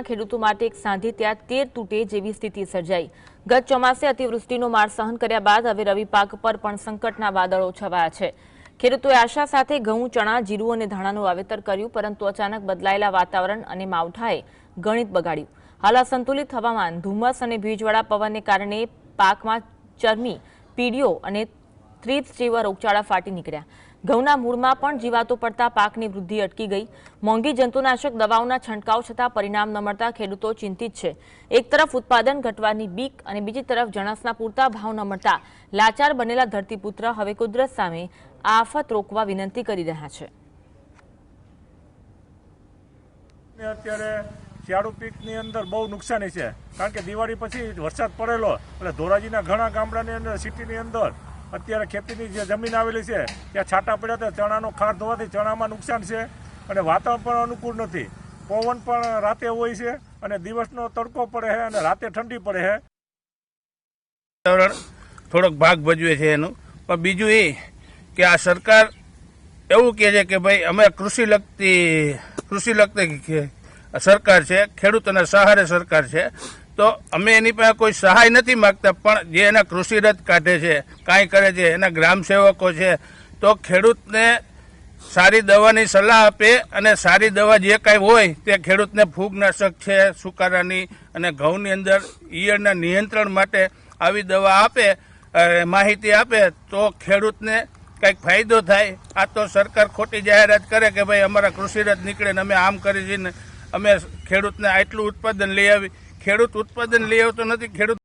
ખેડૂતો માટે એક સાંધી ત્યાં તેર તૂટે જેવી સ્થિતિ સર્જાઈ। ગત ચોમાસે અતિવૃષ્ટિનો માર સહન કર્યા બાદ હવે રવિ પાક પર પણ સંકટના વાદળો છવાયા છે। ખેડૂતોએ આશા સાથે ઘઉં, ચણા, જીરું અને ધાણાનું વાવેતર કર્યું, પરંતુ અચાનક બદલાયેલા વાતાવરણ અને માવઠાએ ગણિત બગાડ્યું। હાલ અસંતુલિત હવામાન, ધુમ્મસ અને ભેજવાળા પવનને કારણે પાકમાં ચરમી, પીડીઓ અને થ્રિપ્સ જેવા રોગચાળા ફાટી નીકળ્યા। ઘઉંના મૂળમાં પણ જીવાતો પડતા પાકની વૃદ્ધિ અટકી ગઈ। મોંઘી જંતુનાશક દવાઓના છંટકાવ છતાં પરિણામ ન મળતા ખેડૂતો ચિંતિત છે। એક તરફ ઉત્પાદન ઘટવાની બીક અને બીજી તરફ જણસના પૂરતા ભાવ ન મળતા લાચાર બનેલા ધરતીપુત્ર હવે કુદરત સામે આફત રોકવા વિનંતી કરી રહ્યા છે। અત્યારે શિયાળુ પીકની અંદર બહુ નુકસાની છે, કારણ કે દિવાળી પછી વરસાદ પડેલો એટલે ધોરાજીના ઘણા ગામડાની અંદર, સિટીની અંદર અત્યારે ખેતીની જે જમીન આવેલી છે ત્યાં છાંટા પડ્યા હતા। ચણાનો ખાર ધોવાથી ચણામાં નુકસાન છે અને વાતાવરણ પણ અનુકૂળ નથી। પવન પણ રાતે હોય છે અને દિવસનો તડકો પડે છે અને રાતે ઠંડી પડે છે। વાતાવરણ થોડોક ભાગ ભજવે છે એનું, પણ બીજું એ કે આ સરકાર એવું કહે છે કે ભાઈ અમે કૃષિ લગતી સરકાર છે, ખેડૂતોના સહારે સરકાર છે, તો અમે એની પાસે કોઈ સહાય નથી માગતા, પણ જે એના કૃષિ રથ કાઢે છે, કાંઈ કરે છે, એના ગ્રામ સેવકો છે, તો ખેડૂતને સારી દવાની સલાહ આપે અને સારી દવા જે કાંઈ હોય તે ખેડૂતને ફૂગનાશક છે, સુકારાની અને ઘઉંની અંદર ઈયળના નિયંત્રણ માટે આવી દવા આપે, માહિતી આપે તો ખેડૂતને કંઈક ફાયદો થાય। આ તો સરકાર ખોટી જાહેરાત કરે કે ભાઈ અમારા કૃષિ રથ નીકળે ને અમે આમ કરી છીએ ને અમે ખેડૂતને આટલું ઉત્પાદન લઈ આવી। ખેડૂત ઉત્પાદન લઈ આવતો નથી, ખેડૂત